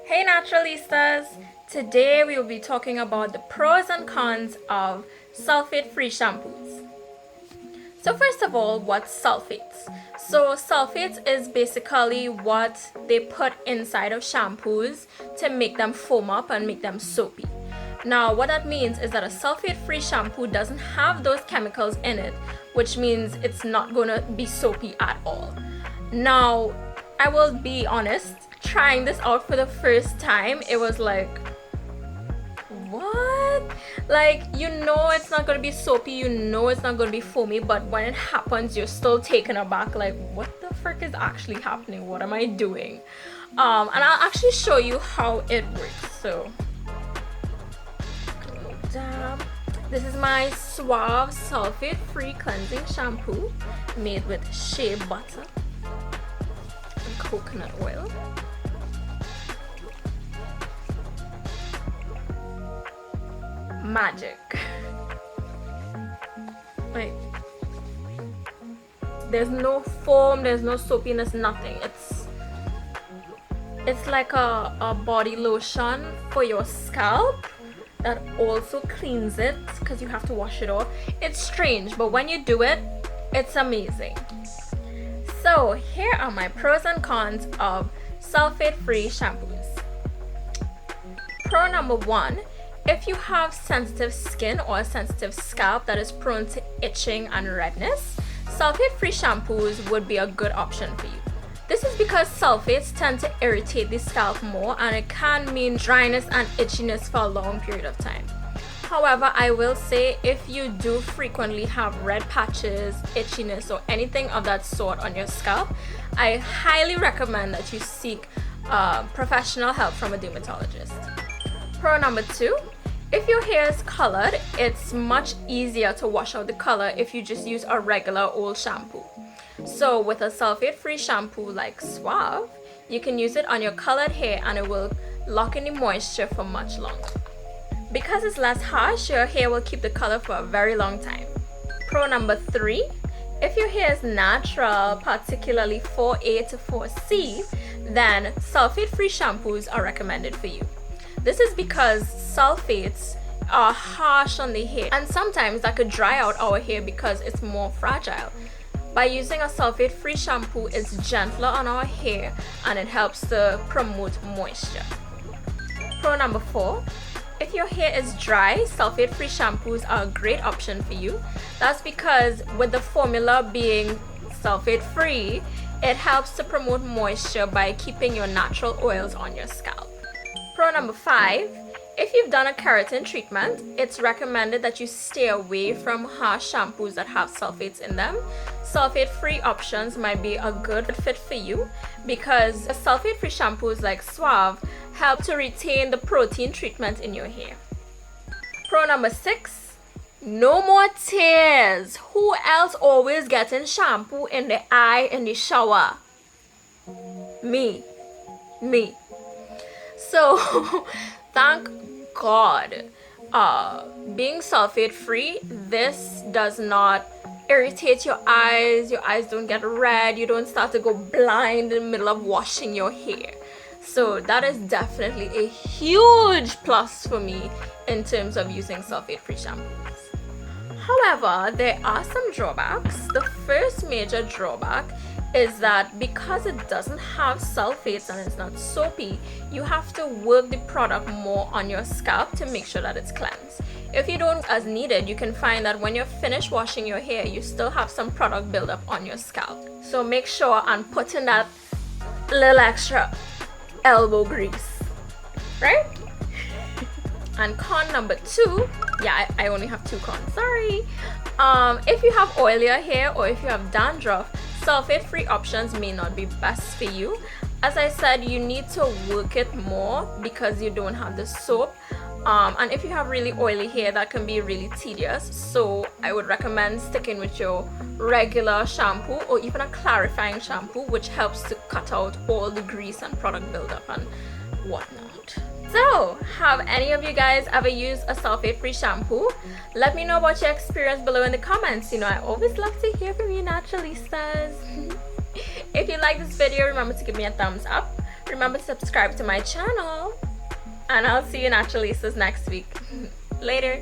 Hey Naturalistas! Today we will be talking about the pros and cons of sulfate-free shampoos. So first of all, what's sulfates? So sulfates is basically what they put inside of shampoos to make them foam up and make them soapy. Now what that means is that a sulfate-free shampoo doesn't have those chemicals in it, which means it's not gonna be soapy at all. Now, I will be honest, trying this out for the first time, it was like, what? Like, you know it's not gonna be soapy, you know it's not gonna be foamy, but when it happens, you're still taken aback, like, what the frick is actually happening? What am I doing? And I'll actually show you how it works. So, dab. This is my Suave Sulfate-Free Cleansing Shampoo made with shea butter and coconut oil. Magic. Like, there's no foam, there's no soapiness, nothing. It's like a body lotion for your scalp that also cleans it because you have to wash it off. It's strange, but when you do it, it's amazing. So here are my pros and cons of sulfate-free shampoos. Pro number one, if you have sensitive skin or a sensitive scalp that is prone to itching and redness, sulfate-free shampoos would be a good option for you. This is because sulfates tend to irritate the scalp more, and it can mean dryness and itchiness for a long period of time. However, I will say if you do frequently have red patches, itchiness, or anything of that sort on your scalp, I highly recommend that you seek professional help from a dermatologist. Pro number two, if your hair is colored, it's much easier to wash out the color if you just use a regular old shampoo. So with a sulfate-free shampoo like Suave, you can use it on your colored hair and it will lock in the moisture for much longer. Because it's less harsh, your hair will keep the color for a very long time. Pro number three, if your hair is natural, particularly 4A to 4C, then sulfate-free shampoos are recommended for you. This is because sulfates are harsh on the hair, and sometimes that could dry out our hair because it's more fragile. By using a sulfate-free shampoo, it's gentler on our hair and it helps to promote moisture. Pro number four, if your hair is dry, sulfate-free shampoos are a great option for you. That's because with the formula being sulfate-free, it helps to promote moisture by keeping your natural oils on your scalp. Pro number five, if you've done a keratin treatment, it's recommended that you stay away from harsh shampoos that have sulfates in them. Sulfate-free options might be a good fit for you because sulfate-free shampoos like Suave help to retain the protein treatment in your hair. Pro number six, no more tears. Who else always getting shampoo in the eye in the shower? Me. So thank God, being sulfate free, this does not irritate your eyes don't get red, you don't start to go blind in the middle of washing your hair. So that is definitely a huge plus for me in terms of using sulfate free shampoos. However, there are some drawbacks. The first major drawback is that because it doesn't have sulfates and it's not soapy, you have to work the product more on your scalp to make sure that it's cleansed. If you don't as needed, you can find that when you're finished washing your hair, you still have some product buildup on your scalp. So make sure and put in that little extra elbow grease, right? And con number two, yeah, I only have two cons, sorry. If you have oilier hair or if you have dandruff, sulfate-free options may not be best for you. As I said, you need to work it more because you don't have the soap. And if you have really oily hair, that can be really tedious. So I would recommend sticking with your regular shampoo or even a clarifying shampoo, which helps to cut out all the grease and product buildup and whatnot. So, have any of you guys ever used a sulfate-free shampoo? Let me know about your experience below in the comments. You know, I always love to hear from you naturalistas. If you like this video, remember to give me a thumbs up. Remember to subscribe to my channel, and I'll see you Naturalistas next week. Later.